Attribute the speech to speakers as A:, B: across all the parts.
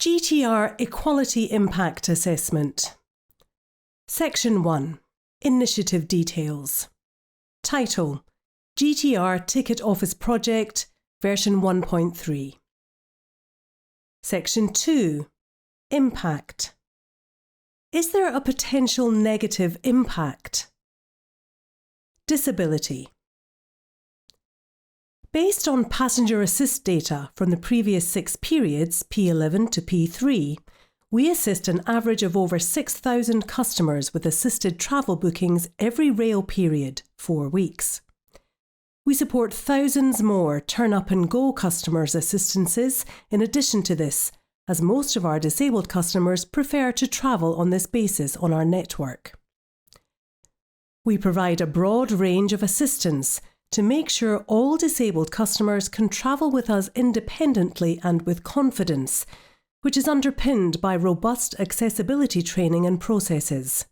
A: GTR Equality Impact Assessment. Section 1. Initiative Details. Title: GTR Ticket Office Project, version 1.3. Section 2. Impact. Is there a potential negative impact? Disability. Based on passenger assist data from the previous 6 periods, P11 to P3, we assist an average of over 6,000 customers with assisted travel bookings every rail period, 4 weeks. We support thousands more turn-up-and-go customers' assistances in addition to this, as most of our disabled customers prefer to travel on this basis on our network. We provide a broad range of assistance to make sure all disabled customers can travel with us independently and with confidence, which is underpinned by robust accessibility training and processes.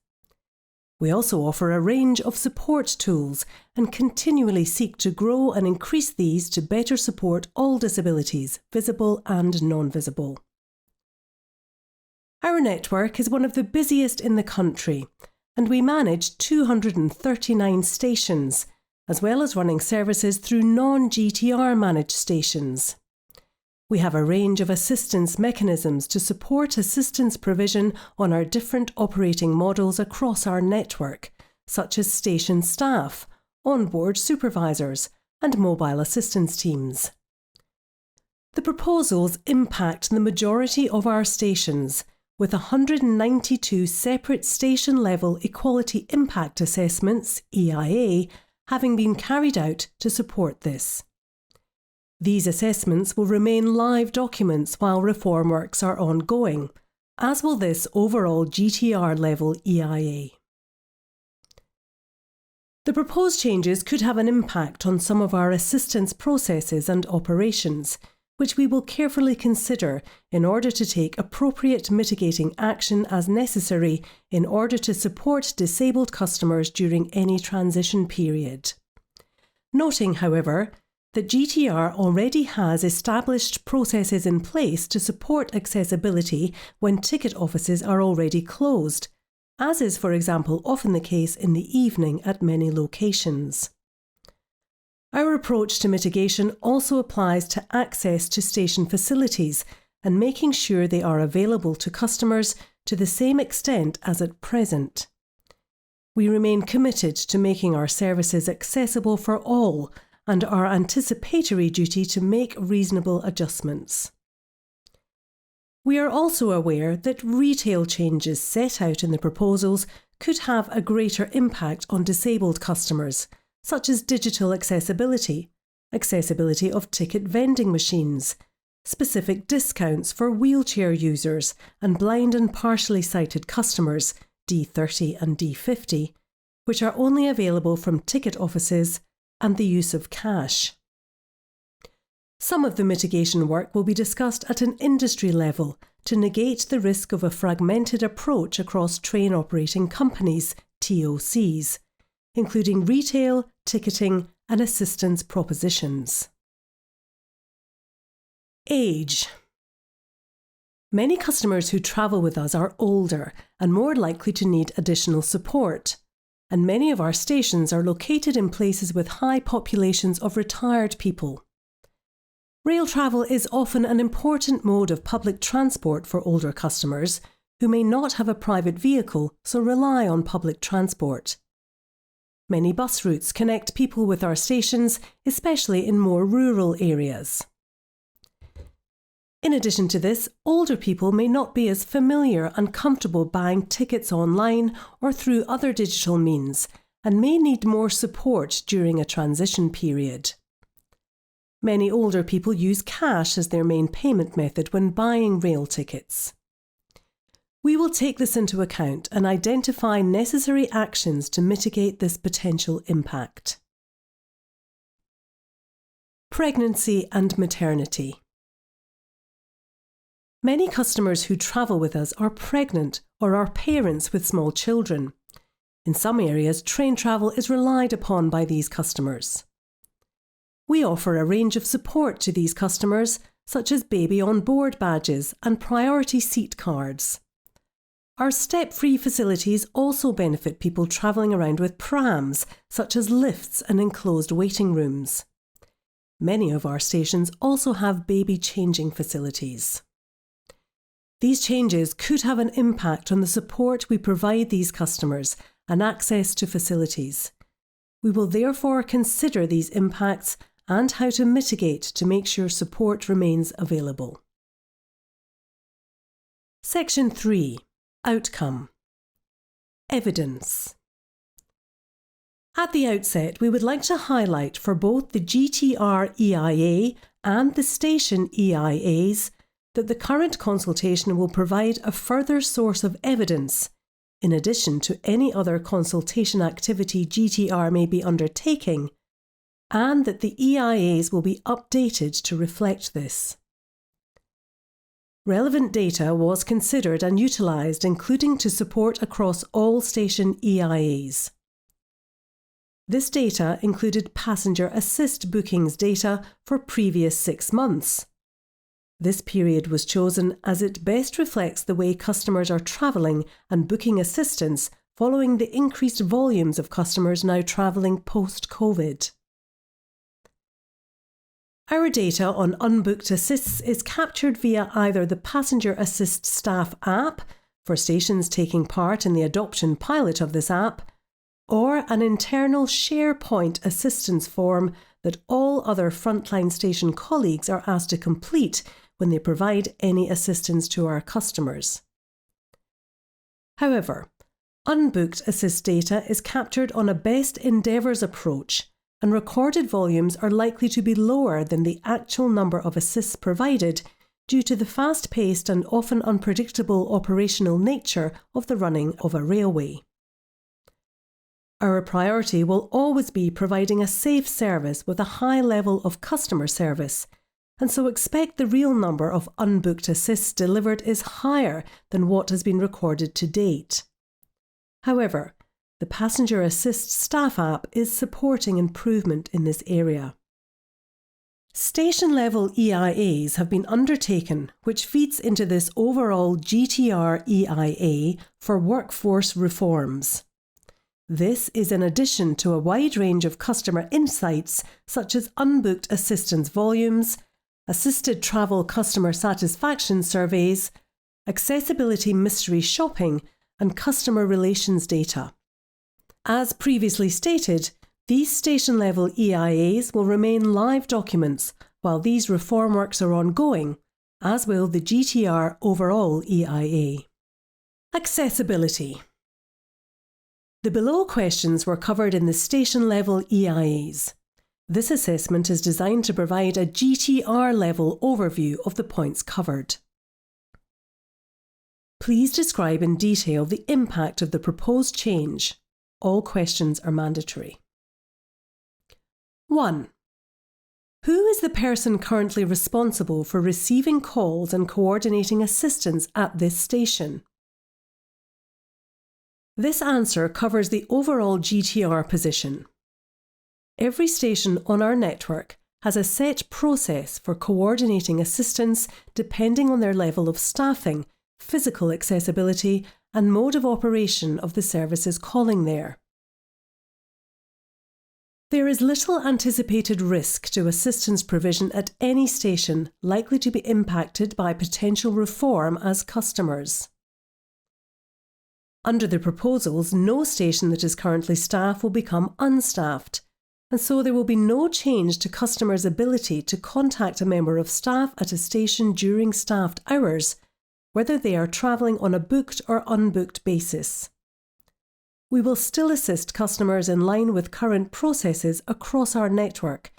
A: We also offer a range of support tools and continually seek to grow and increase these to better support all disabilities, visible and non-visible. Our network is one of the busiest in the country, and we manage 239 stations, as well as running services through non-GTR managed stations. We have a range of assistance mechanisms to support assistance provision on our different operating models across our network, such as station staff, onboard supervisors, and mobile assistance teams. The proposals impact the majority of our stations, with 192 separate station-level Equality Impact Assessments, EIA, having been carried out to support this. These assessments will remain live documents while reform works are ongoing, as will this overall GTR-level EIA. The proposed changes could have an impact on some of our assistance processes and operations, which we will carefully consider in order to take appropriate mitigating action as necessary in order to support disabled customers during any transition period. Noting, however, that GTR already has established processes in place to support accessibility when ticket offices are already closed, as is, for example, often the case in the evening at many locations. Our approach to mitigation also applies to access to station facilities and making sure they are available to customers to the same extent as at present. We remain committed to making our services accessible for all and our anticipatory duty to make reasonable adjustments. We are also aware that retail changes set out in the proposals could have a greater impact on disabled customers, such as digital accessibility, accessibility of ticket vending machines, specific discounts for wheelchair users and blind and partially sighted customers, D30 and D50, which are only available from ticket offices, and the use of cash. Some of the mitigation work will be discussed at an industry level to negate the risk of a fragmented approach across train operating companies, TOCs, including retail, ticketing, and assistance propositions. Age. Many customers who travel with us are older and more likely to need additional support, and many of our stations are located in places with high populations of retired people. Rail travel is often an important mode of public transport for older customers who may not have a private vehicle, so rely on public transport. Many bus routes connect people with our stations, especially in more rural areas. In addition to this, older people may not be as familiar and comfortable buying tickets online or through other digital means and may need more support during a transition period. Many older people use cash as their main payment method when buying rail tickets. We will take this into account and identify necessary actions to mitigate this potential impact. Pregnancy and maternity. Many customers who travel with us are pregnant or are parents with small children. In some areas, train travel is relied upon by these customers. We offer a range of support to these customers, such as baby on board badges and priority seat cards. Our step-free facilities also benefit people travelling around with prams, such as lifts and enclosed waiting rooms. Many of our stations also have baby changing facilities. These changes could have an impact on the support we provide these customers and access to facilities. We will therefore consider these impacts and how to mitigate to make sure support remains available. Section 3. Outcome. Evidence. At the outset, we would like to highlight for both the GTR EIA and the station EIAs that the current consultation will provide a further source of evidence, in addition to any other consultation activity GTR may be undertaking, and that the EIAs will be updated to reflect this. Relevant data was considered and utilised, including to support across all station EIAs. This data included passenger assist bookings data for previous 6 months. This period was chosen as it best reflects the way customers are travelling and booking assistance following the increased volumes of customers now travelling post-COVID. Our data on unbooked assists is captured via either the Passenger Assist Staff app, for stations taking part in the adoption pilot of this app, or an internal SharePoint assistance form that all other frontline station colleagues are asked to complete when they provide any assistance to our customers. However, unbooked assist data is captured on a best endeavours approach, and recorded volumes are likely to be lower than the actual number of assists provided due to the fast-paced and often unpredictable operational nature of the running of a railway. Our priority will always be providing a safe service with a high level of customer service, and so expect the real number of unbooked assists delivered is higher than what has been recorded to date. However, the Passenger Assist Staff app is supporting improvement in this area. Station-level EIAs have been undertaken, which feeds into this overall GTR EIA for workforce reforms. This is in addition to a wide range of customer insights such as unbooked assistance volumes, assisted travel customer satisfaction surveys, accessibility mystery shopping, and customer relations data. As previously stated, these station-level EIAs will remain live documents while these reform works are ongoing, as will the GTR overall EIA. Accessibility. The below questions were covered in the station-level EIAs. This assessment is designed to provide a GTR-level overview of the points covered. Please describe in detail the impact of the proposed change. All questions are mandatory. 1. Who is the person currently responsible for receiving calls and coordinating assistance at this station? This answer covers the overall GTR position. Every station on our network has a set process for coordinating assistance depending on their level of staffing, physical accessibility, and mode of operation of the services calling there. There is little anticipated risk to assistance provision at any station likely to be impacted by potential reform as customers. Under the proposals, no station that is currently staffed will become unstaffed, and so there will be no change to customers' ability to contact a member of staff at a station during staffed hours, whether they are travelling on a booked or unbooked basis. We will still assist customers in line with current processes across our network,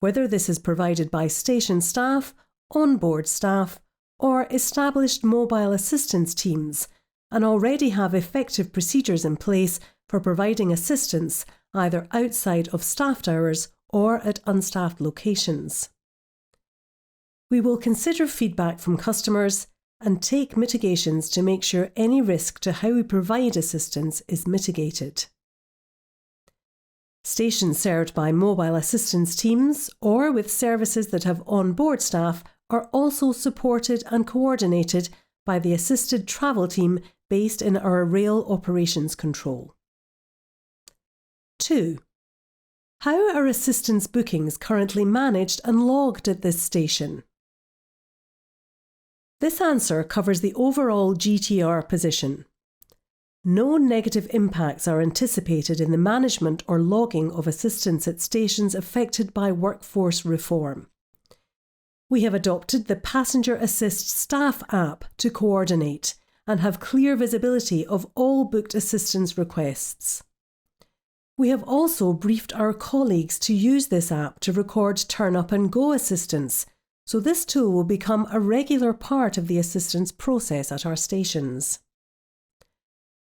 A: whether this is provided by station staff, on-board staff, or established mobile assistance teams, and already have effective procedures in place for providing assistance either outside of staffed hours or at unstaffed locations. We will consider feedback from customers and take mitigations to make sure any risk to how we provide assistance is mitigated. Stations served by mobile assistance teams or with services that have on-board staff are also supported and coordinated by the assisted travel team based in our rail operations control. 2. How are assistance bookings currently managed and logged at this station? This answer covers the overall GTR position. No negative impacts are anticipated in the management or logging of assistance at stations affected by workforce reform. We have adopted the Passenger Assist Staff app to coordinate and have clear visibility of all booked assistance requests. We have also briefed our colleagues to use this app to record turn-up and go assistance, so this tool will become a regular part of the assistance process at our stations.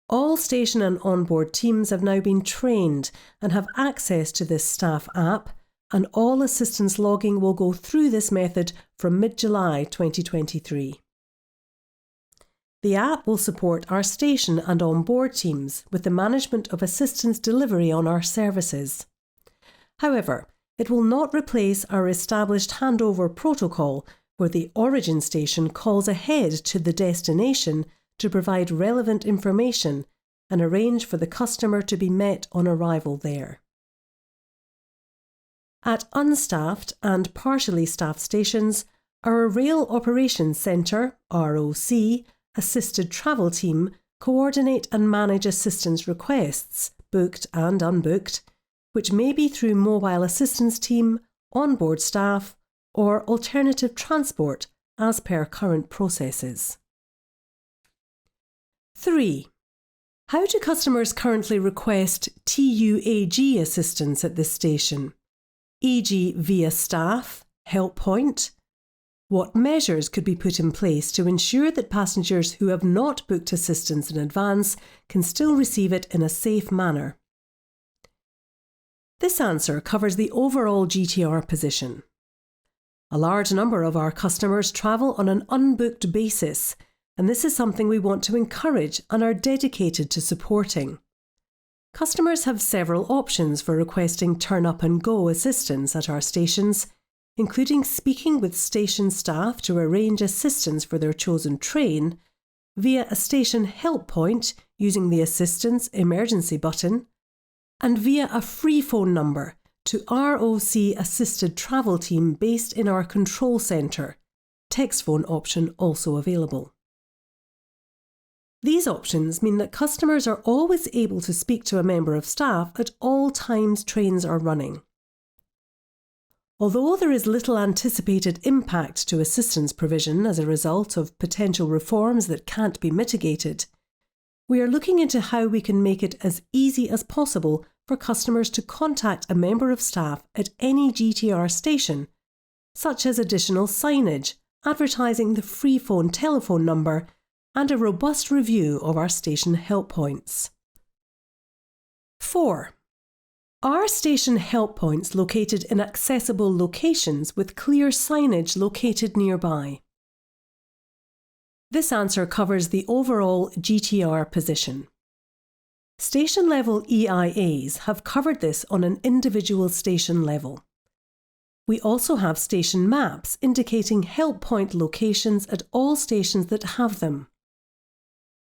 A: All station and onboard teams have now been trained and have access to this staff app, and all assistance logging will go through this method from mid-July 2023. The app will support our station and onboard teams with the management of assistance delivery on our services. However, it will not replace our established handover protocol where the origin station calls ahead to the destination to provide relevant information and arrange for the customer to be met on arrival there. At unstaffed and partially staffed stations, our Rail Operations Centre, ROC, assisted travel team coordinate and manage assistance requests, booked and unbooked, which may be through mobile assistance team, onboard staff, or alternative transport as per current processes. 3. How do customers currently request TUAG assistance at this station, e.g. via staff, help point? What measures could be put in place to ensure that passengers who have not booked assistance in advance can still receive it in a safe manner? This answer covers the overall GTR position. A large number of our customers travel on an unbooked basis, and this is something we want to encourage and are dedicated to supporting. Customers have several options for requesting turn-up and go assistance at our stations, including speaking with station staff to arrange assistance for their chosen train, via a station help point using the Assistance Emergency button, and via a free phone number to ROC Assisted Travel Team based in our control centre, text phone option also available. These options mean that customers are always able to speak to a member of staff at all times trains are running. Although there is little anticipated impact to assistance provision as a result of potential reforms that can't be mitigated, we are looking into how we can make it as easy as possible for customers to contact a member of staff at any GTR station, such as additional signage, advertising the free phone telephone number, and a robust review of our station help points. 4. Are station help points located in accessible locations with clear signage located nearby? This answer covers the overall GTR position. Station-level EIAs have covered this on an individual station level. We also have station maps indicating help point locations at all stations that have them.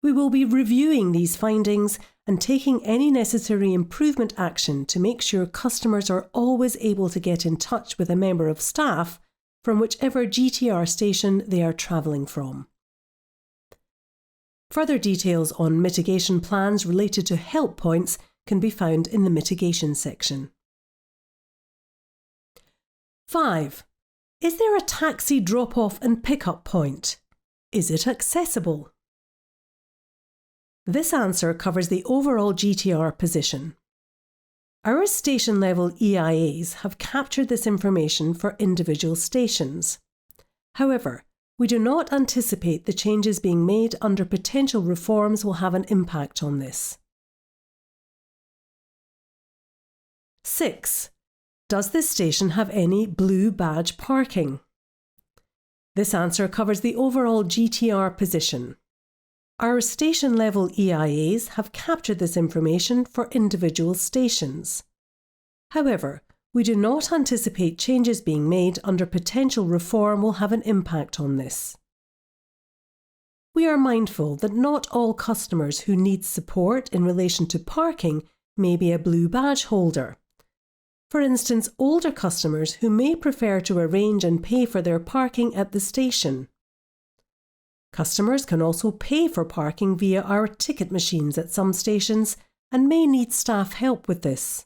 A: We will be reviewing these findings and taking any necessary improvement action to make sure customers are always able to get in touch with a member of staff from whichever GTR station they are travelling from. Further details on mitigation plans related to help points can be found in the Mitigation section. 5. Is there a taxi drop-off and pick-up point? Is it accessible? This answer covers the overall GTR position. Our station-level EIAs have captured this information for individual stations. However, we do not anticipate the changes being made under potential reforms will have an impact on this. 6. Does this station have any blue badge parking? This answer covers the overall GTR position. Our station-level EIAs have captured this information for individual stations. However, We do not anticipate changes being made under potential reform will have an impact on this. We are mindful that not all customers who need support in relation to parking may be a blue badge holder. For instance, older customers who may prefer to arrange and pay for their parking at the station. Customers can also pay for parking via our ticket machines at some stations and may need staff help with this.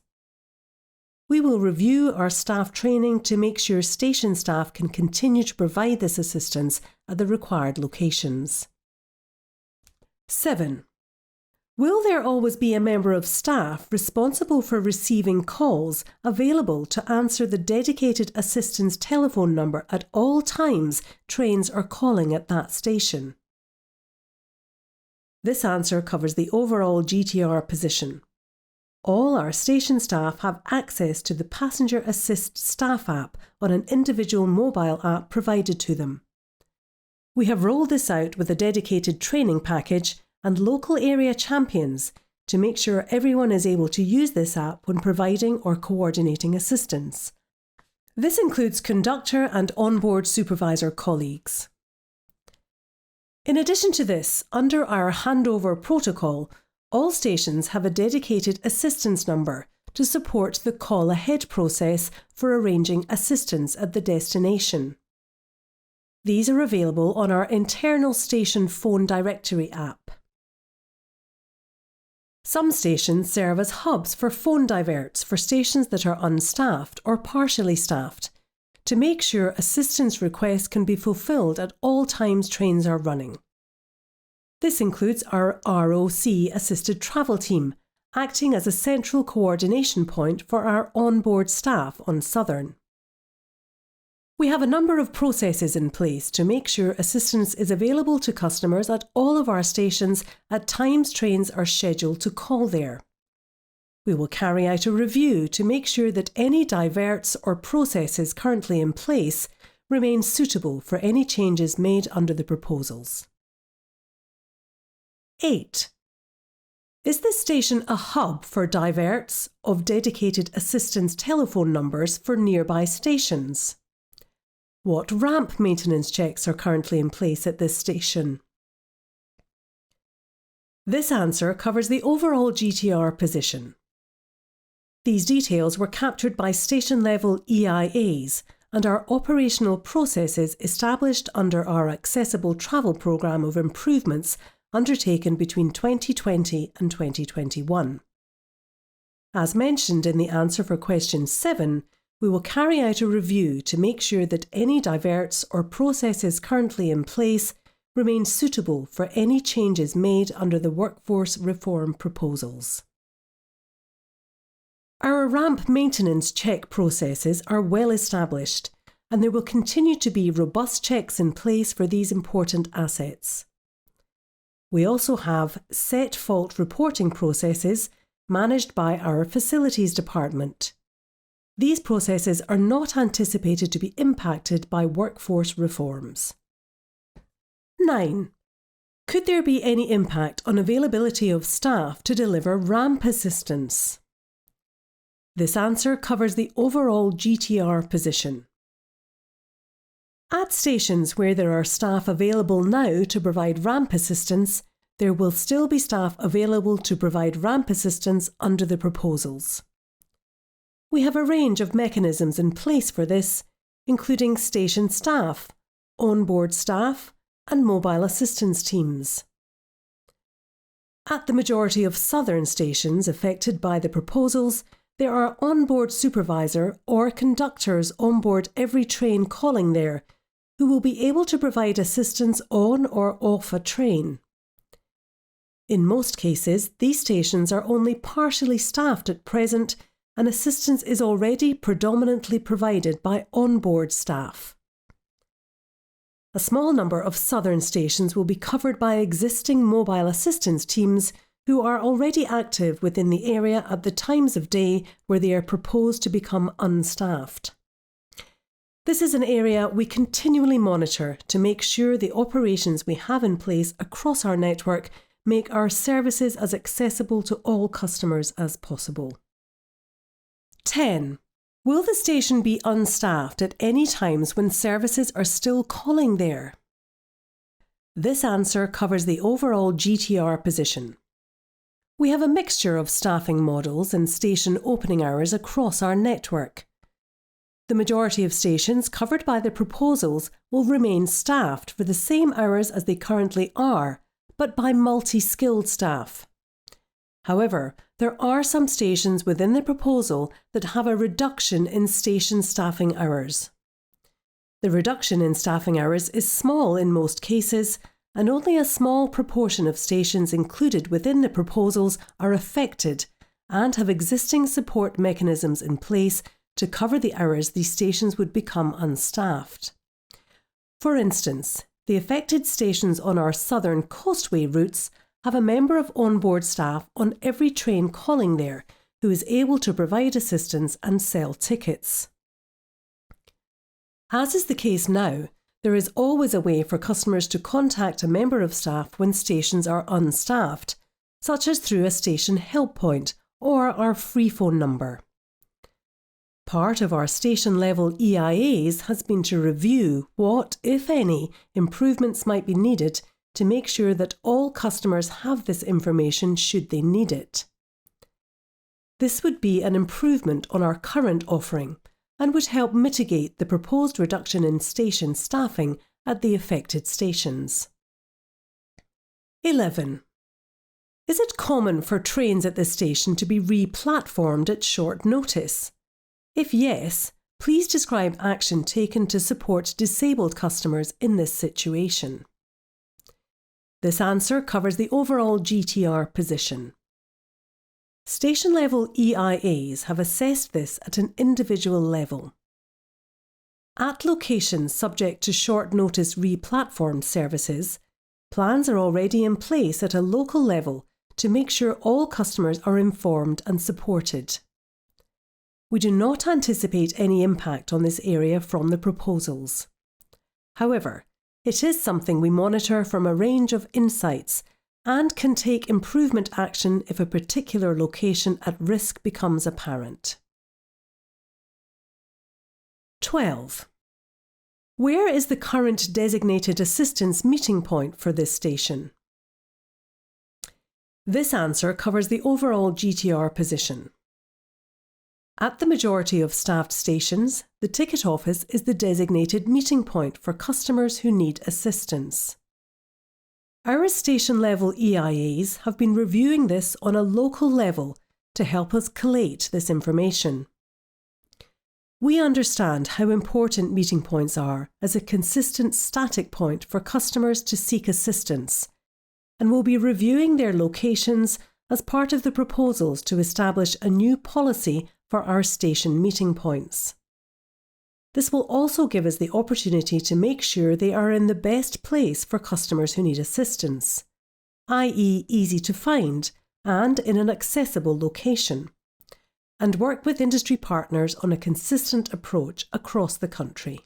A: We will review our staff training to make sure station staff can continue to provide this assistance at the required locations. 7. Will there always be a member of staff responsible for receiving calls available to answer the dedicated assistance telephone number at all times trains are calling at that station? This answer covers the overall GTR position. All our station staff have access to the Passenger Assist Staff app on an individual mobile app provided to them. We have rolled this out with a dedicated training package and local area champions to make sure everyone is able to use this app when providing or coordinating assistance. This includes conductor and onboard supervisor colleagues. In addition to this, under our handover protocol, all stations have a dedicated assistance number to support the call-ahead process for arranging assistance at the destination. These are available on our internal station phone directory app. Some stations serve as hubs for phone diverts for stations that are unstaffed or partially staffed, to make sure assistance requests can be fulfilled at all times trains are running. This includes our ROC assisted travel team, acting as a central coordination point for our onboard staff on Southern. We have a number of processes in place to make sure assistance is available to customers at all of our stations at times trains are scheduled to call there. We will carry out a review to make sure that any diverts or processes currently in place remain suitable for any changes made under the proposals. 8. Is this station a hub for diverts of dedicated assistance telephone numbers for nearby stations? What ramp maintenance checks are currently in place at this station? This answer covers the overall GTR position. These details were captured by station-level EIAs and are operational processes established under our Accessible Travel Programme of improvements undertaken between 2020 and 2021. As mentioned in the answer for question 7, we will carry out a review to make sure that any diverts or processes currently in place remain suitable for any changes made under the workforce reform proposals. Our ramp maintenance check processes are well established, and there will continue to be robust checks in place for these important assets. We also have set fault reporting processes managed by our facilities department. These processes are not anticipated to be impacted by workforce reforms. 9. Could there be any impact on availability of staff to deliver ramp assistance? This answer covers the overall GTR position. At stations where there are staff available now to provide ramp assistance, there will still be staff available to provide ramp assistance under the proposals. We have a range of mechanisms in place for this, including station staff, onboard staff, and mobile assistance teams. At the majority of southern stations affected by the proposals, there are onboard supervisor or conductors onboard every train calling there, who will be able to provide assistance on or off a train. In most cases, these stations are only partially staffed at present, and assistance is already predominantly provided by onboard staff. A small number of southern stations will be covered by existing mobile assistance teams who are already active within the area at the times of day where they are proposed to become unstaffed. This is an area we continually monitor to make sure the operations we have in place across our network make our services as accessible to all customers as possible. 10. Will the station be unstaffed at any times when services are still calling there? This answer covers the overall GTR position. We have a mixture of staffing models and station opening hours across our network. The majority of stations covered by the proposals will remain staffed for the same hours as they currently are, but by multi-skilled staff. However, there are some stations within the proposal that have a reduction in station staffing hours. The reduction in staffing hours is small in most cases, and only a small proportion of stations included within the proposals are affected and have existing support mechanisms in place to cover the hours these stations would become unstaffed. For instance, the affected stations on our southern coastway routes have a member of onboard staff on every train calling there who is able to provide assistance and sell tickets. As is the case now, there is always a way for customers to contact a member of staff when stations are unstaffed, such as through a station help point or our free phone number. Part of our station-level EIAs has been to review what, if any, improvements might be needed to make sure that all customers have this information should they need it. This would be an improvement on our current offering and would help mitigate the proposed reduction in station staffing at the affected stations. 11. Is it common for trains at this station to be re-platformed at short notice? If yes, please describe action taken to support disabled customers in this situation. This answer covers the overall GTR position. Station-level EIAs have assessed this at an individual level. At locations subject to short-notice re-platformed services, plans are already in place at a local level to make sure all customers are informed and supported. We do not anticipate any impact on this area from the proposals. However, it is something we monitor from a range of insights and can take improvement action if a particular location at risk becomes apparent. 12. Where is the current designated assistance meeting point for this station? This answer covers the overall GTR position. At the majority of staffed stations, the ticket office is the designated meeting point for customers who need assistance. Our station-level EIAs have been reviewing this on a local level to help us collate this information. We understand how important meeting points are as a consistent static point for customers to seek assistance, and will be reviewing their locations as part of the proposals to establish a new policy for our station meeting points. This will also give us the opportunity to make sure they are in the best place for customers who need assistance, i.e. easy to find and in an accessible location, and work with industry partners on a consistent approach across the country.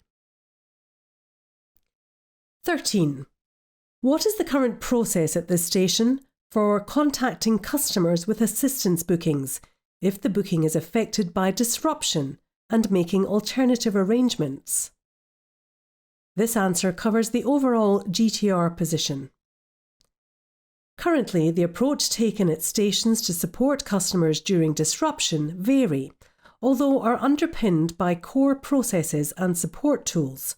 A: 13. What is the current process at this station for contacting customers with assistance bookings if the booking is affected by disruption and making alternative arrangements? This answer covers the overall GTR position. Currently, the approach taken at stations to support customers during disruption vary, although are underpinned by core processes and support tools,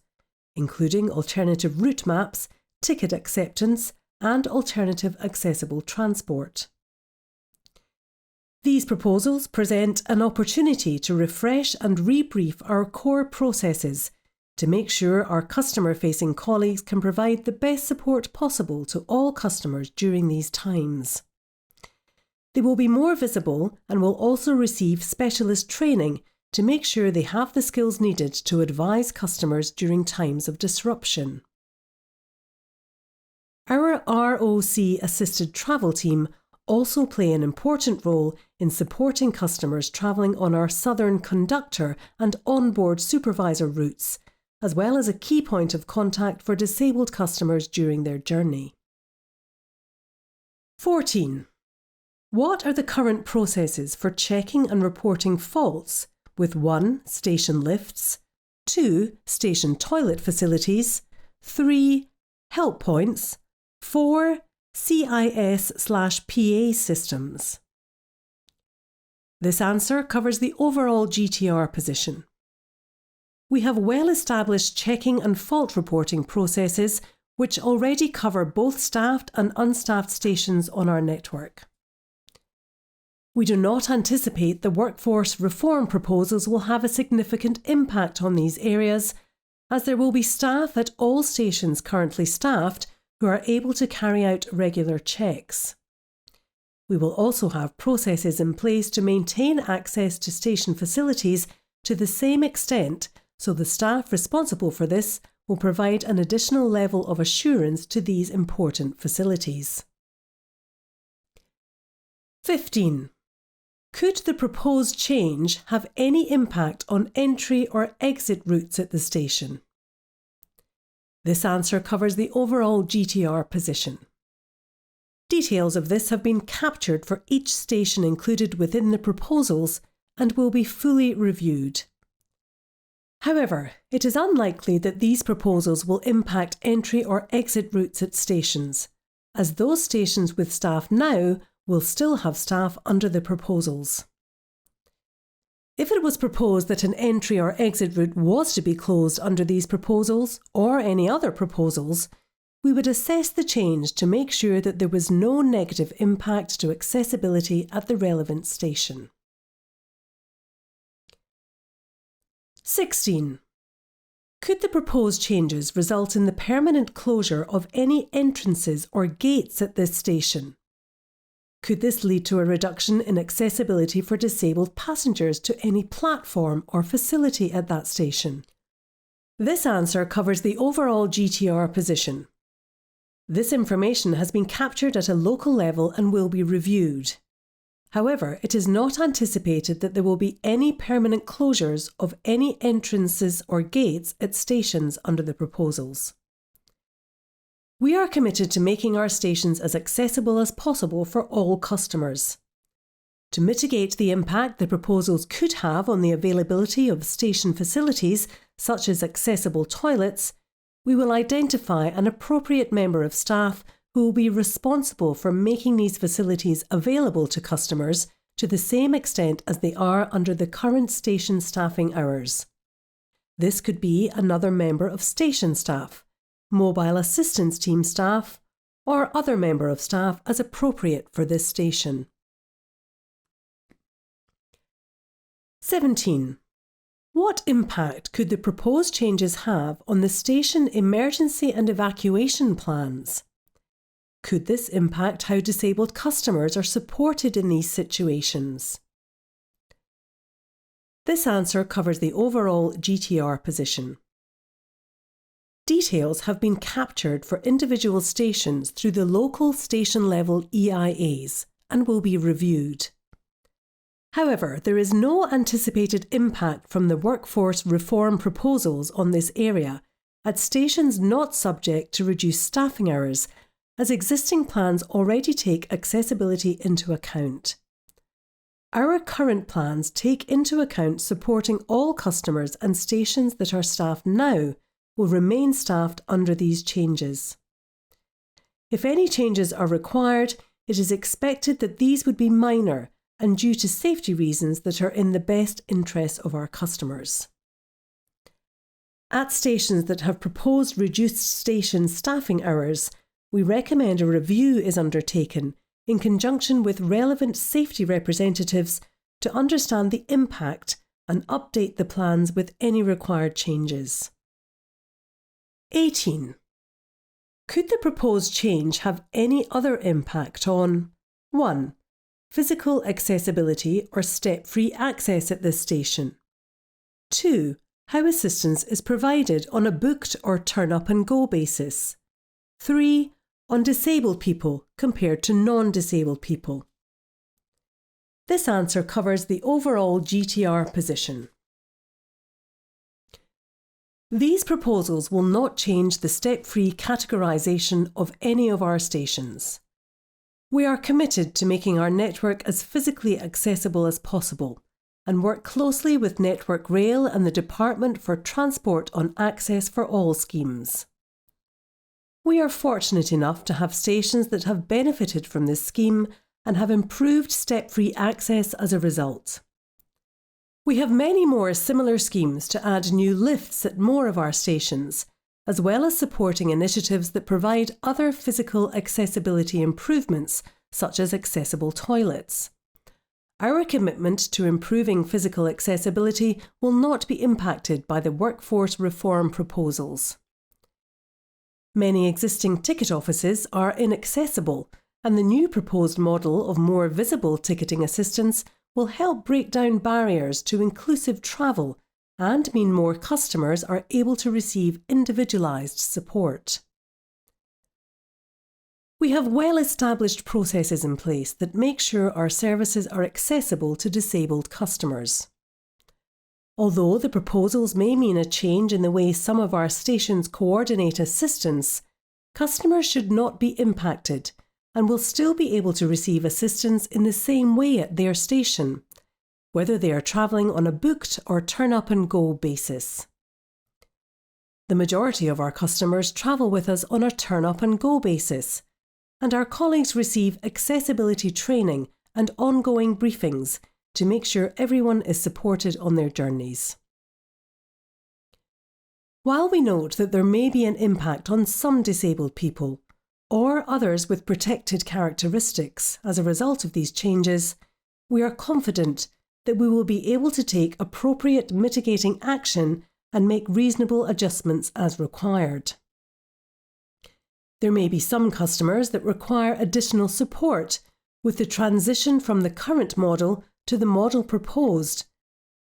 A: including alternative route maps, ticket acceptance, and alternative accessible transport. These proposals present an opportunity to refresh and rebrief our core processes to make sure our customer-facing colleagues can provide the best support possible to all customers during these times. They will be more visible and will also receive specialist training to make sure they have the skills needed to advise customers during times of disruption. Our ROC-assisted travel team also play an important role in supporting customers travelling on our southern conductor and onboard supervisor routes, as well as a key point of contact for disabled customers during their journey. 14. What are the current processes for checking and reporting faults with 1. Station lifts, 2. Station toilet facilities, 3. Help points, 4. CIS/PA systems. This answer covers the overall GTR position. We have well-established checking and fault reporting processes which already cover both staffed and unstaffed stations on our network. We do not anticipate the workforce reform proposals will have a significant impact on these areas, as there will be staff at all stations currently staffed who are able to carry out regular checks. We will also have processes in place to maintain access to station facilities to the same extent, so the staff responsible for this will provide an additional level of assurance to these important facilities. 15. Could the proposed change have any impact on entry or exit routes at the station? This answer covers the overall GTR position. Details of this have been captured for each station included within the proposals and will be fully reviewed. However, it is unlikely that these proposals will impact entry or exit routes at stations, as those stations with staff now will still have staff under the proposals. If it was proposed that an entry or exit route was to be closed under these proposals or any other proposals, we would assess the change to make sure that there was no negative impact to accessibility at the relevant station. 16. Could the proposed changes result in the permanent closure of any entrances or gates at this station? Could this lead to a reduction in accessibility for disabled passengers to any platform or facility at that station? This answer covers the overall GTR position. This information has been captured at a local level and will be reviewed. However, it is not anticipated that there will be any permanent closures of any entrances or gates at stations under the proposals. We are committed to making our stations as accessible as possible for all customers. To mitigate the impact the proposals could have on the availability of station facilities, such as accessible toilets, we will identify an appropriate member of staff who will be responsible for making these facilities available to customers to the same extent as they are under the current station staffing hours. This could be another member of station staff, mobile assistance team staff, or other member of staff as appropriate for this station. 17. What impact could the proposed changes have on the station emergency and evacuation plans? Could this impact how disabled customers are supported in these situations? This answer covers the overall GTR position. Details have been captured for individual stations through the local station-level EIAs and will be reviewed. However, there is no anticipated impact from the workforce reform proposals on this area at stations not subject to reduced staffing hours, as existing plans already take accessibility into account. Our current plans take into account supporting all customers, and stations that are staffed now will remain staffed under these changes. If any changes are required, it is expected that these would be minor and due to safety reasons that are in the best interests of our customers. At stations that have proposed reduced station staffing hours, we recommend a review is undertaken in conjunction with relevant safety representatives to understand the impact and update the plans with any required changes. 18. Could the proposed change have any other impact on 1. Physical accessibility or step-free access at this station? 2. How assistance is provided on a booked or turn-up-and-go basis? 3. On disabled people compared to non-disabled people? This answer covers the overall GTR position. These proposals will not change the step-free categorisation of any of our stations. We are committed to making our network as physically accessible as possible, and work closely with Network Rail and the Department for Transport on Access for All schemes. We are fortunate enough to have stations that have benefited from this scheme and have improved step-free access as a result. We have many more similar schemes to add new lifts at more of our stations, as well as supporting initiatives that provide other physical accessibility improvements, such as accessible toilets. Our commitment to improving physical accessibility will not be impacted by the workforce reform proposals. Many existing ticket offices are inaccessible, and the new proposed model of more visible ticketing assistance will help break down barriers to inclusive travel and mean more customers are able to receive individualised support. We have well-established processes in place that make sure our services are accessible to disabled customers. Although the proposals may mean a change in the way some of our stations coordinate assistance, customers should not be impacted and will still be able to receive assistance in the same way at their station, whether they are travelling on a booked or turn-up-and-go basis. The majority of our customers travel with us on a turn-up-and-go basis, and our colleagues receive accessibility training and ongoing briefings to make sure everyone is supported on their journeys. While we note that there may be an impact on some disabled people, or others with protected characteristics as a result of these changes, we are confident that we will be able to take appropriate mitigating action and make reasonable adjustments as required. There may be some customers that require additional support with the transition from the current model to the model proposed,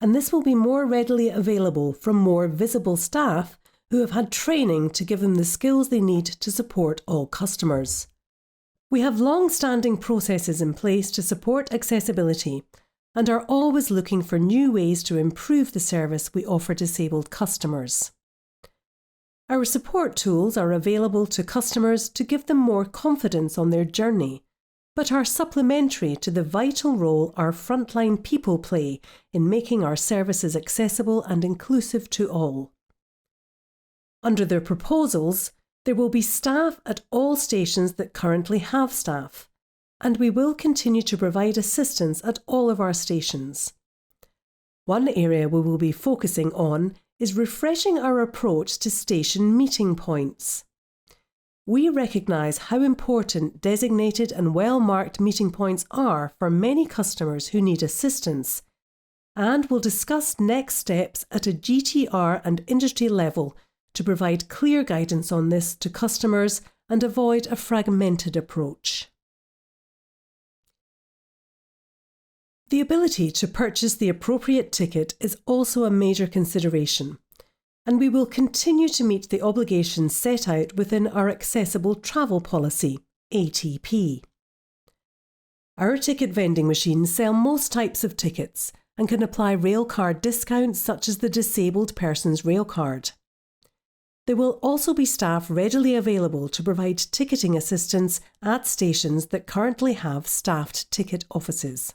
A: and this will be more readily available from more visible staff who have had training to give them the skills they need to support all customers. We have long-standing processes in place to support accessibility and are always looking for new ways to improve the service we offer disabled customers. Our support tools are available to customers to give them more confidence on their journey, but are supplementary to the vital role our frontline people play in making our services accessible and inclusive to all. Under the proposals, there will be staff at all stations that currently have staff, and we will continue to provide assistance at all of our stations. One area we will be focusing on is refreshing our approach to station meeting points. We recognise how important designated and well-marked meeting points are for many customers who need assistance, and will discuss next steps at a GTR and industry level to provide clear guidance on this to customers and avoid a fragmented approach. The ability to purchase the appropriate ticket is also a major consideration, and we will continue to meet the obligations set out within our Accessible Travel Policy, ATP. Our ticket vending machines sell most types of tickets and can apply railcard discounts such as the disabled person's railcard. There will also be staff readily available to provide ticketing assistance at stations that currently have staffed ticket offices.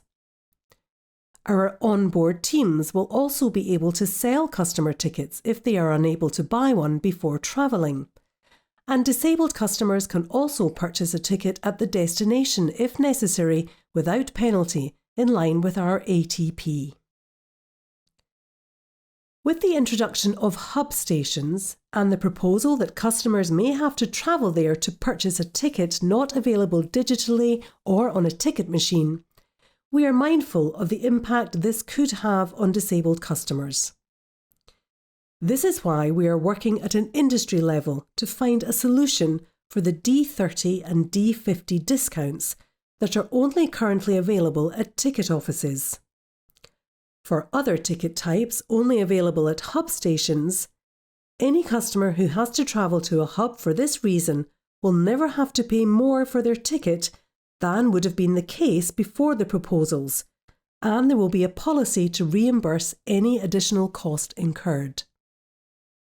A: Our onboard teams will also be able to sell customer tickets if they are unable to buy one before travelling. And disabled customers can also purchase a ticket at the destination if necessary without penalty, in line with our ATP. With the introduction of hub stations and the proposal that customers may have to travel there to purchase a ticket not available digitally or on a ticket machine, we are mindful of the impact this could have on disabled customers. This is why we are working at an industry level to find a solution for the D30 and D50 discounts that are only currently available at ticket offices. For other ticket types only available at hub stations, any customer who has to travel to a hub for this reason will never have to pay more for their ticket than would have been the case before the proposals, and there will be a policy to reimburse any additional cost incurred.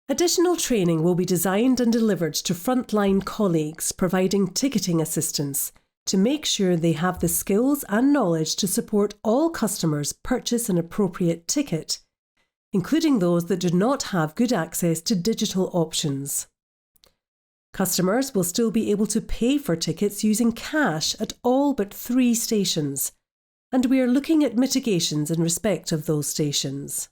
A: Additional training will be designed and delivered to frontline colleagues providing ticketing assistance to make sure they have the skills and knowledge to support all customers purchase an appropriate ticket, including those that do not have good access to digital options. Customers will still be able to pay for tickets using cash at all but 3 stations, and we are looking at mitigations in respect of those stations.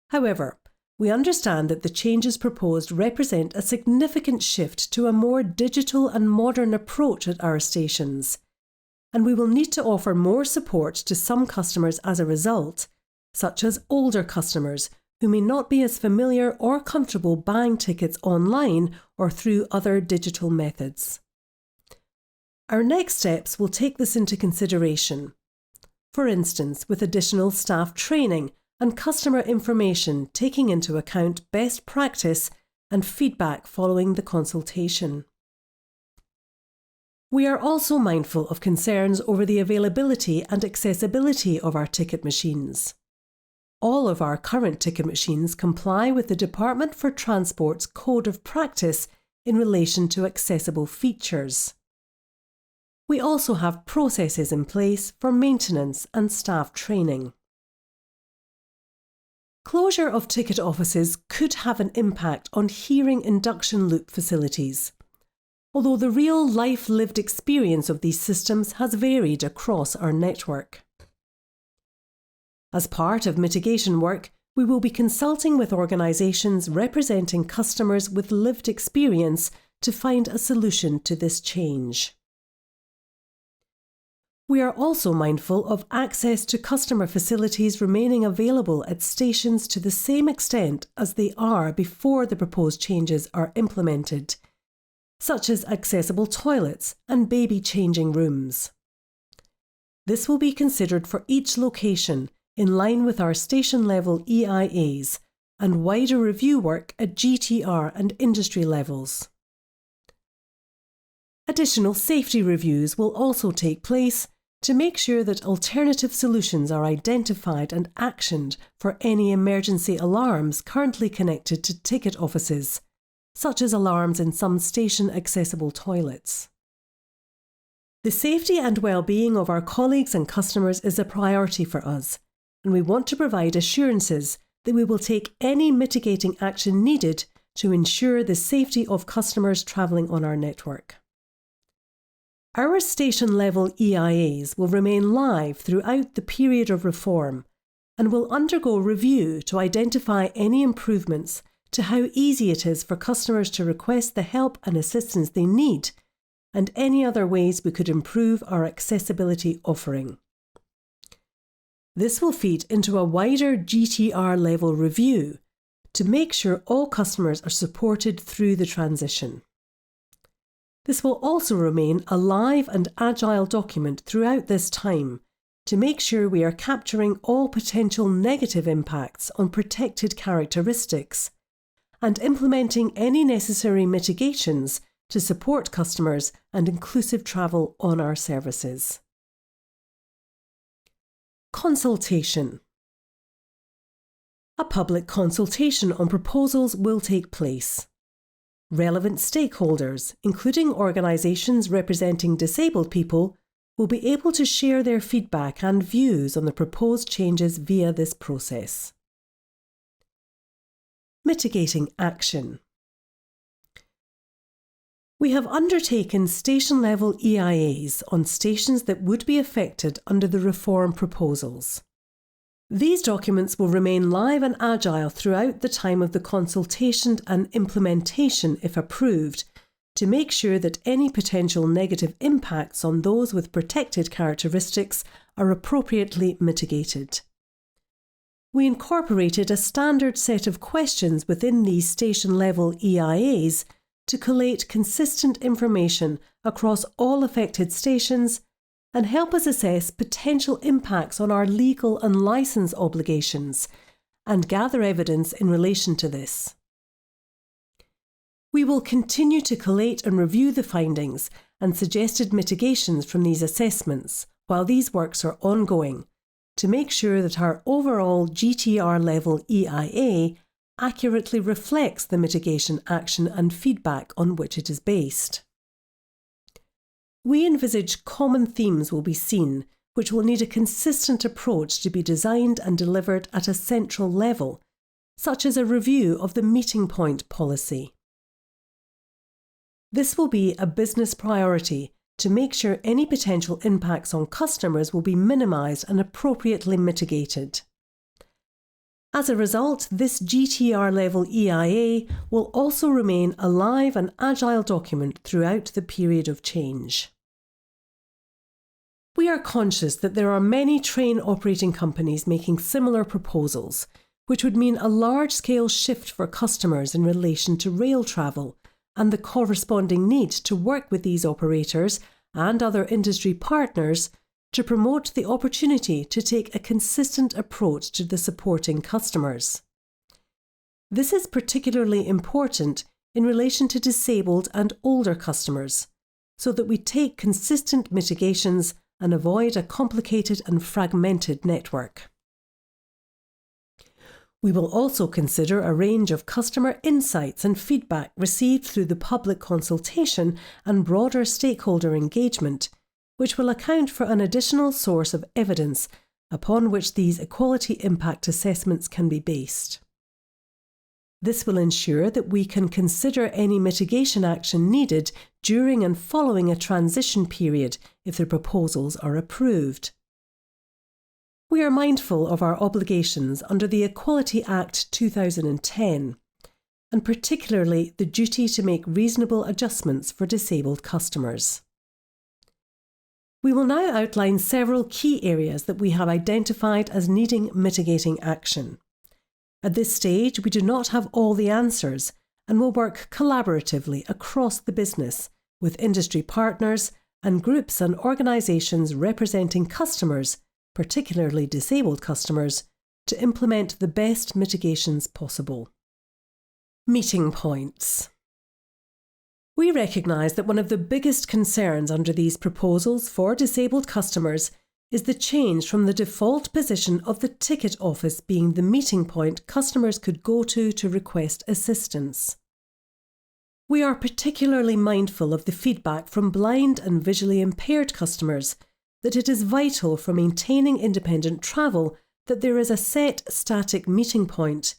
A: However, we understand that the changes proposed represent a significant shift to a more digital and modern approach at our stations, and we will need to offer more support to some customers as a result, such as older customers who may not be as familiar or comfortable buying tickets online or through other digital methods. Our next steps will take this into consideration, for instance with additional staff training and customer information taking into account best practice and feedback following the consultation. We are also mindful of concerns over the availability and accessibility of our ticket machines. All of our current ticket machines comply with the Department for Transport's Code of Practice in relation to accessible features. We also have processes in place for maintenance and staff training. Closure of ticket offices could have an impact on hearing induction loop facilities, although the real-life lived experience of these systems has varied across our network. As part of mitigation work, we will be consulting with organisations representing customers with lived experience to find a solution to this change. We are also mindful of access to customer facilities remaining available at stations to the same extent as they are before the proposed changes are implemented, such as accessible toilets and baby changing rooms. This will be considered for each location in line with our station-level EIAs and wider review work at GTR and industry levels. Additional safety reviews will also take place to make sure that alternative solutions are identified and actioned for any emergency alarms currently connected to ticket offices, such as alarms in some station-accessible toilets. The safety and well-being of our colleagues and customers is a priority for us, and we want to provide assurances that we will take any mitigating action needed to ensure the safety of customers travelling on our network. Our station-level EIAs will remain live throughout the period of reform and will undergo review to identify any improvements to how easy it is for customers to request the help and assistance they need, and any other ways we could improve our accessibility offering. This will feed into a wider GTR level review to make sure all customers are supported through the transition. This will also remain a live and agile document throughout this time to make sure we are capturing all potential negative impacts on protected characteristics and implementing any necessary mitigations to support customers and inclusive travel on our services. Consultation. A public consultation on proposals will take place. Relevant stakeholders, including organisations representing disabled people, will be able to share their feedback and views on the proposed changes via this process. Mitigating action. We have undertaken station-level EIAs on stations that would be affected under the reform proposals. These documents will remain live and agile throughout the time of the consultation and implementation, if approved, to make sure that any potential negative impacts on those with protected characteristics are appropriately mitigated. We incorporated a standard set of questions within these station-level EIAs to collate consistent information across all affected stations and help us assess potential impacts on our legal and licence obligations and gather evidence in relation to this. We will continue to collate and review the findings and suggested mitigations from these assessments while these works are ongoing to make sure that our overall GTR level EIA accurately reflects the mitigation action and feedback on which it is based. We envisage common themes will be seen, which will need a consistent approach to be designed and delivered at a central level, such as a review of the meeting point policy. This will be a business priority to make sure any potential impacts on customers will be minimised and appropriately mitigated. As a result, this GTR level EIA will also remain a live and agile document throughout the period of change. We are conscious that there are many train operating companies making similar proposals, which would mean a large-scale shift for customers in relation to rail travel and the corresponding need to work with these operators and other industry partners to promote the opportunity to take a consistent approach to the supporting customers. This is particularly important in relation to disabled and older customers, so that we take consistent mitigations and avoid a complicated and fragmented network. We will also consider a range of customer insights and feedback received through the public consultation and broader stakeholder engagement, which will account for an additional source of evidence upon which these equality impact assessments can be based. This will ensure that we can consider any mitigation action needed during and following a transition period if the proposals are approved. We are mindful of our obligations under the Equality Act 2010, and particularly the duty to make reasonable adjustments for disabled customers. We will now outline several key areas that we have identified as needing mitigating action. At this stage, we do not have all the answers and will work collaboratively across the business with industry partners and groups and organisations representing customers, particularly disabled customers, to implement the best mitigations possible. Meeting points. We recognise that one of the biggest concerns under these proposals for disabled customers is the change from the default position of the ticket office being the meeting point customers could go to request assistance. We are particularly mindful of the feedback from blind and visually impaired customers that it is vital for maintaining independent travel that there is a set static meeting point,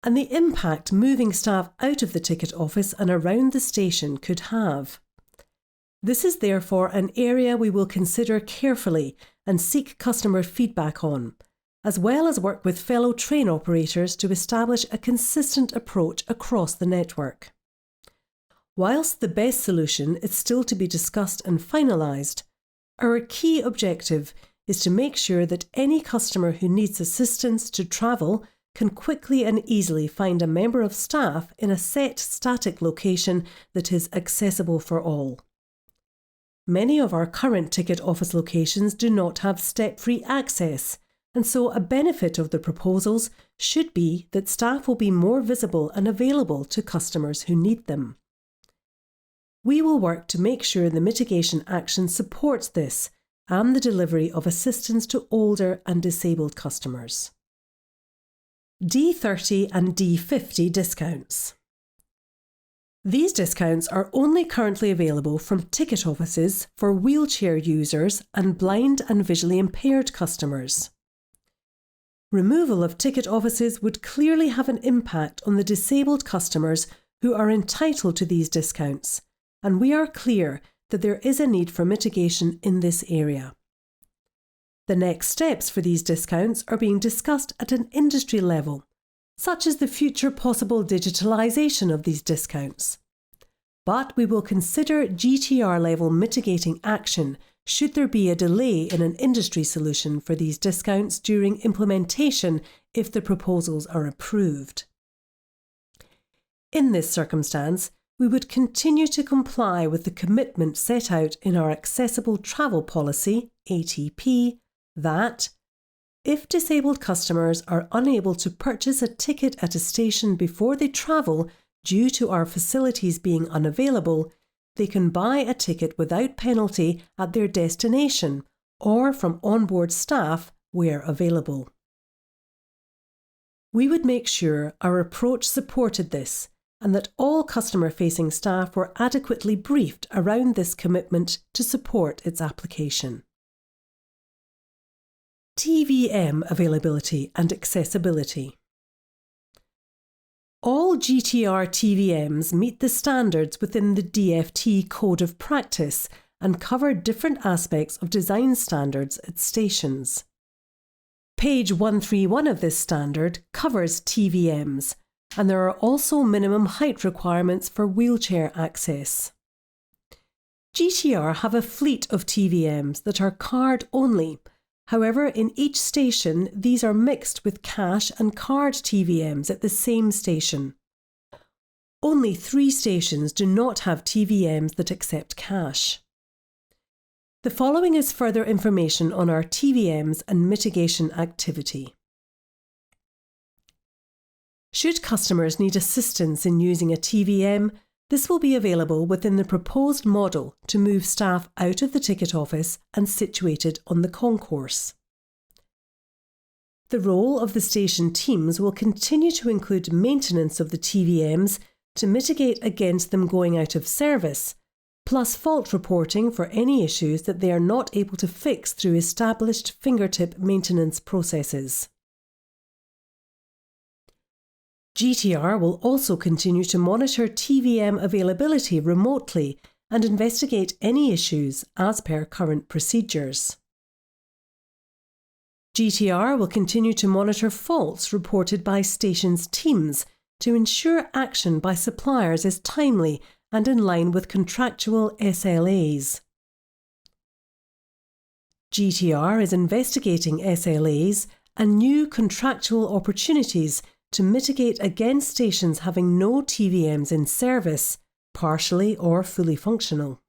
A: and the impact moving staff out of the ticket office and around the station could have. This is therefore an area we will consider carefully and seek customer feedback on, as well as work with fellow train operators to establish a consistent approach across the network. Whilst the best solution is still to be discussed and finalised, our key objective is to make sure that any customer who needs assistance to travel can quickly and easily find a member of staff in a set static location that is accessible for all. Many of our current ticket office locations do not have step-free access, and so a benefit of the proposals should be that staff will be more visible and available to customers who need them. We will work to make sure the mitigation action supports this and the delivery of assistance to older and disabled customers. D30 and D50 discounts. These discounts are only currently available from ticket offices for wheelchair users and blind and visually impaired customers. Removal of ticket offices would clearly have an impact on the disabled customers who are entitled to these discounts, and we are clear that there is a need for mitigation in this area. The next steps for these discounts are being discussed at an industry level, such as the future possible digitalisation of these discounts. But we will consider GTR level mitigating action should there be a delay in an industry solution for these discounts during implementation if the proposals are approved. In this circumstance, we would continue to comply with the commitment set out in our Accessible Travel Policy, ATP, that if disabled customers are unable to purchase a ticket at a station before they travel due to our facilities being unavailable, they can buy a ticket without penalty at their destination or from onboard staff where available. We would make sure our approach supported this and that all customer-facing staff were adequately briefed around this commitment to support its application. TVM availability and accessibility. All GTR TVMs meet the standards within the DFT Code of Practice and cover different aspects of design standards at stations. Page 131 of this standard covers TVMs, and there are also minimum height requirements for wheelchair access. GTR have a fleet of TVMs that are card only. However, in each station, these are mixed with cash and card TVMs at the same station. Only 3 stations do not have TVMs that accept cash. The following is further information on our TVMs and mitigation activity. Should customers need assistance in using a TVM, this will be available within the proposed model to move staff out of the ticket office and situated on the concourse. The role of the station teams will continue to include maintenance of the TVMs to mitigate against them going out of service, plus fault reporting for any issues that they are not able to fix through established fingertip maintenance processes. GTR will also continue to monitor TVM availability remotely and investigate any issues as per current procedures. GTR will continue to monitor faults reported by stations teams to ensure action by suppliers is timely and in line with contractual SLAs. GTR is investigating SLAs and new contractual opportunities to mitigate against stations having no TVMs in service, partially or fully functional.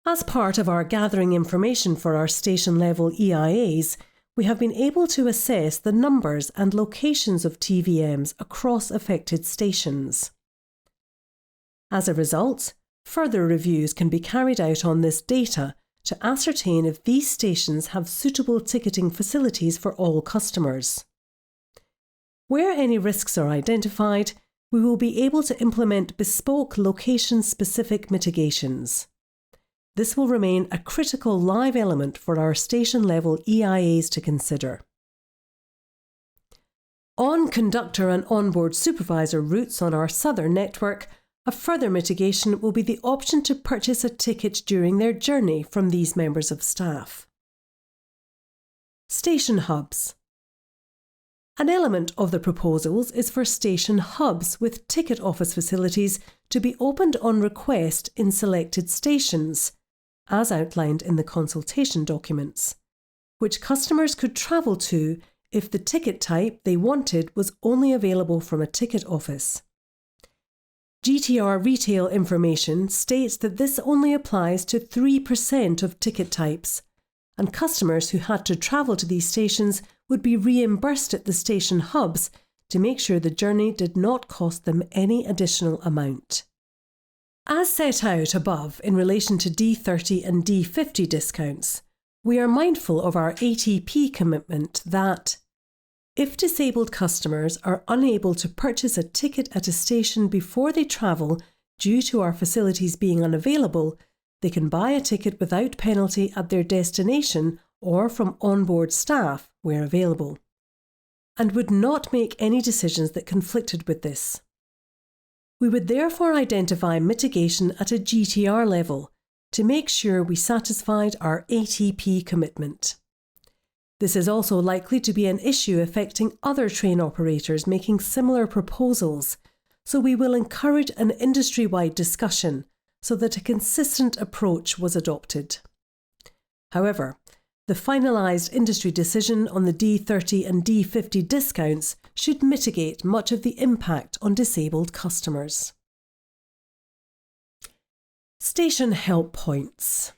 A: As part of our gathering information for our station-level EIAs, we have been able to assess the numbers and locations of TVMs across affected stations. As a result, further reviews can be carried out on this data to ascertain if these stations have suitable ticketing facilities for all customers. Where any risks are identified, we will be able to implement bespoke location-specific mitigations. This will remain a critical live element for our station-level EIAs to consider. On conductor and onboard supervisor routes on our southern network, a further mitigation will be the option to purchase a ticket during their journey from these members of staff. Station hubs. An element of the proposals is for station hubs with ticket office facilities to be opened on request in selected stations, as outlined in the consultation documents, which customers could travel to if the ticket type they wanted was only available from a ticket office. GTR retail information states that this only applies to 3% of ticket types, and customers who had to travel to these stations would be reimbursed at the station hubs to make sure the journey did not cost them any additional amount. As set out above in relation to D30 and D50 discounts, we are mindful of our ATP commitment that if disabled customers are unable to purchase a ticket at a station before they travel due to our facilities being unavailable, they can buy a ticket without penalty at their destination or from onboard staff where available, and would not make any decisions that conflicted with this. We would therefore identify mitigation at a GTR level to make sure we satisfied our ATP commitment. This is also likely to be an issue affecting other train operators making similar proposals, so we will encourage an industry-wide discussion so that a consistent approach was adopted. However, the finalised industry decision on the D30 and D50 discounts should mitigate much of the impact on disabled customers. Station help points.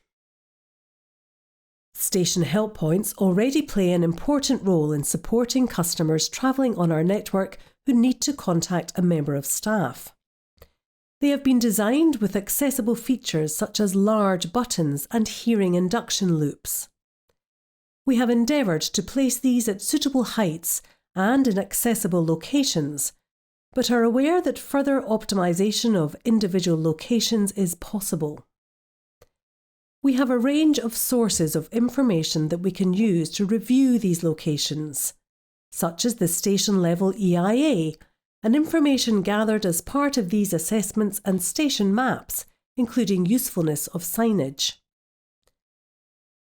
A: Station help points already play an important role in supporting customers travelling on our network who need to contact a member of staff. They have been designed with accessible features such as large buttons and hearing induction loops. We have endeavoured to place these at suitable heights and in accessible locations, but are aware that further optimization of individual locations is possible. We have a range of sources of information that we can use to review these locations, such as the station-level EIA, and information gathered as part of these assessments and station maps, including usefulness of signage.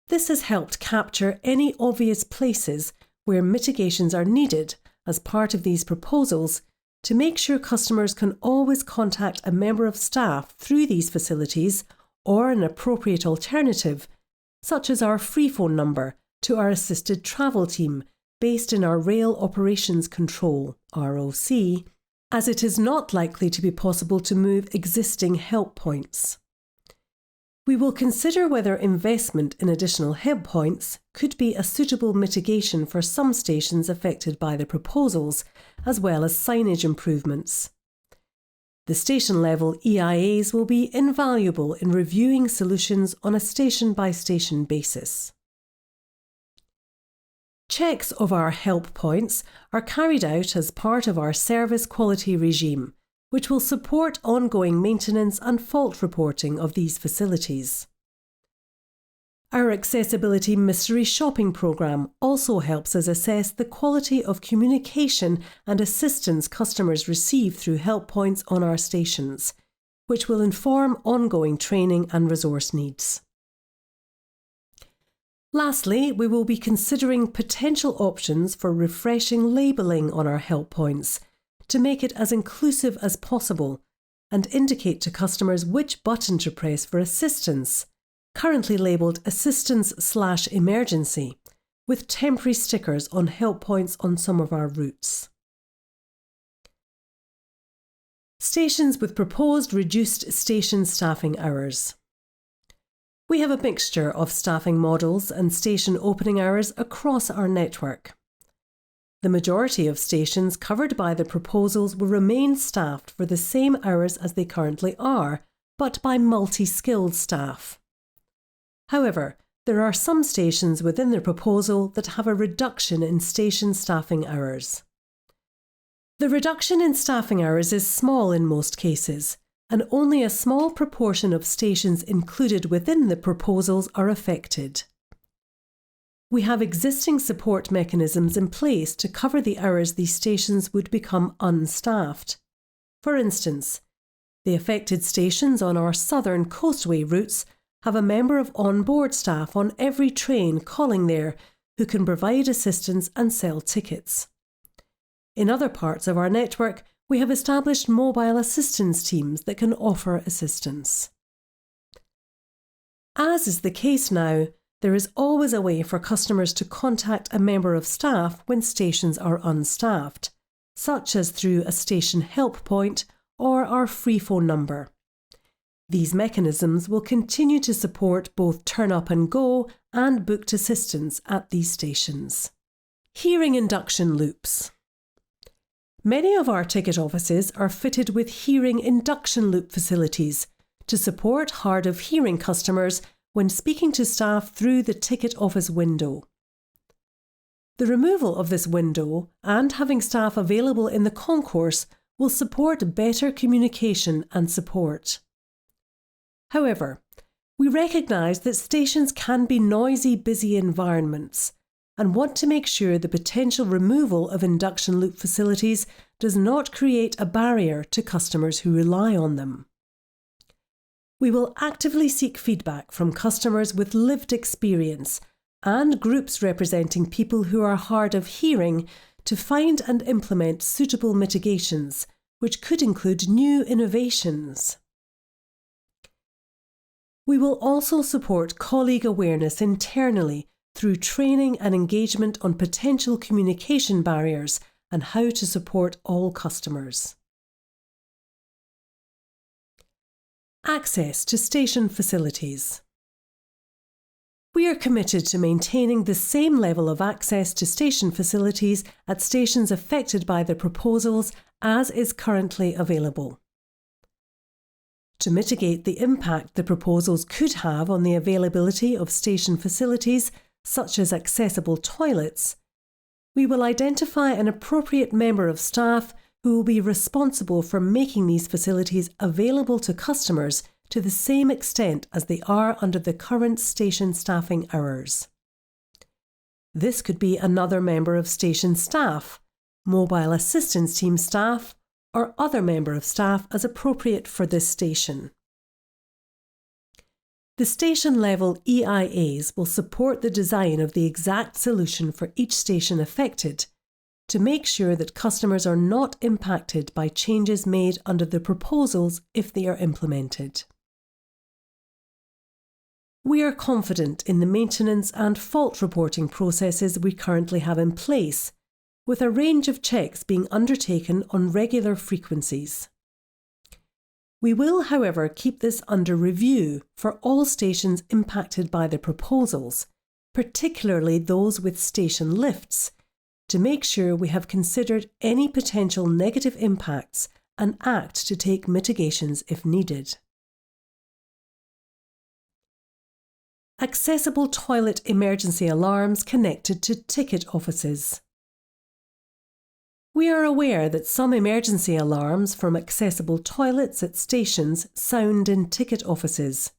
A: This has helped capture any obvious places where mitigations are needed as part of these proposals to make sure customers can always contact a member of staff through these facilities or an appropriate alternative, such as our free phone number to our assisted travel team based in our Rail Operations Control, ROC, as it is not likely to be possible to move existing help points. We will consider whether investment in additional help points could be a suitable mitigation for some stations affected by the proposals, as well as signage improvements. The station-level EIAs will be invaluable in reviewing solutions on a station-by-station basis. Checks of our help points are carried out as part of our service quality regime, which will support ongoing maintenance and fault reporting of these facilities. Our Accessibility Mystery Shopping programme also helps us assess the quality of communication and assistance customers receive through help points on our stations, which will inform ongoing training and resource needs. Lastly, we will be considering potential options for refreshing labelling on our help points to make it as inclusive as possible and indicate to customers which button to press for assistance, currently labelled Assistance/Emergency, with temporary stickers on help points on some of our routes. Stations with proposed reduced station staffing hours. We have a mixture of staffing models and station opening hours across our network. The majority of stations covered by the proposals will remain staffed for the same hours as they currently are, but by multi-skilled staff. However, there are some stations within the proposal that have a reduction in station staffing hours. The reduction in staffing hours is small in most cases, and only a small proportion of stations included within the proposals are affected. We have existing support mechanisms in place to cover the hours these stations would become unstaffed. For instance, the affected stations on our southern coastway routes have a member of on-board staff on every train calling there who can provide assistance and sell tickets. In other parts of our network, we have established mobile assistance teams that can offer assistance. As is the case now, there is always a way for customers to contact a member of staff when stations are unstaffed, such as through a station help point or our free phone number. These mechanisms will continue to support both turn up and go and booked assistance at these stations. Hearing induction loops. Many of our ticket offices are fitted with hearing induction loop facilities to support hard of hearing customers when speaking to staff through the ticket office window. The removal of this window and having staff available in the concourse will support better communication and support. However, we recognise that stations can be noisy, busy environments and want to make sure the potential removal of induction loop facilities does not create a barrier to customers who rely on them. We will actively seek feedback from customers with lived experience and groups representing people who are hard of hearing to find and implement suitable mitigations, which could include new innovations. We will also support colleague awareness internally through training and engagement on potential communication barriers and how to support all customers. Access to station facilities. We are committed to maintaining the same level of access to station facilities at stations affected by the proposals as is currently available. To mitigate the impact the proposals could have on the availability of station facilities, such as accessible toilets, we will identify an appropriate member of staff who will be responsible for making these facilities available to customers to the same extent as they are under the current station staffing hours. This could be another member of station staff, mobile assistance team staff, or other member of staff as appropriate for this station. The station-level EIAs will support the design of the exact solution for each station affected to make sure that customers are not impacted by changes made under the proposals if they are implemented. We are confident in the maintenance and fault reporting processes we currently have in place, with a range of checks being undertaken on regular frequencies. We will, however, keep this under review for all stations impacted by the proposals, particularly those with station lifts, to make sure we have considered any potential negative impacts and act to take mitigations if needed. Accessible toilet emergency alarms connected to ticket offices. We are aware that some emergency alarms from accessible toilets at stations sound in ticket offices.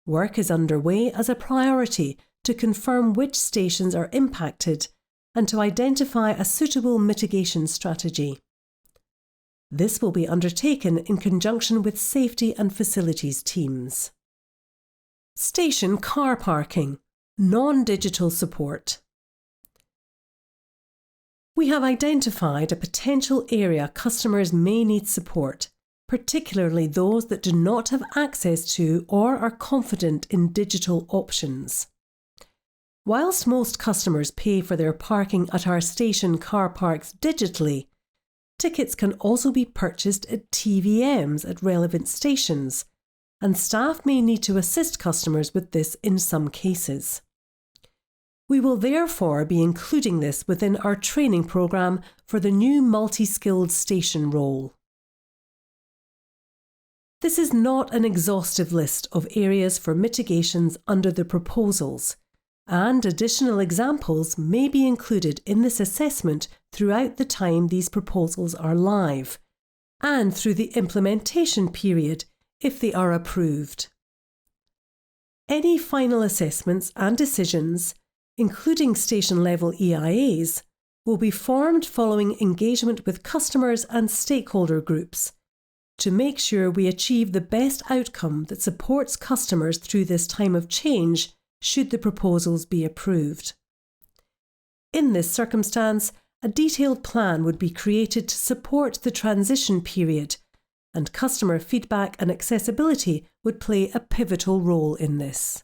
A: Work is underway as a priority to confirm which stations are impacted and to identify a suitable mitigation strategy. This will be undertaken in conjunction with safety and facilities teams. Station car parking, non-digital support. We have identified a potential area customers may need support, particularly those that do not have access to or are confident in digital options. Whilst most customers pay for their parking at our station car parks digitally, tickets can also be purchased at TVMs at relevant stations, and staff may need to assist customers with this in some cases. We will therefore be including this within our training programme for the new multi-skilled station role. This is not an exhaustive list of areas for mitigations under the proposals, and additional examples may be included in this assessment throughout the time these proposals are live, and through the implementation period if they are approved. Any final assessments and decisions, including station-level EIAs, will be formed following engagement with customers and stakeholder groups to make sure we achieve the best outcome that supports customers through this time of change should the proposals be approved. In this circumstance, a detailed plan would be created to support the transition period, and customer feedback and accessibility would play a pivotal role in this.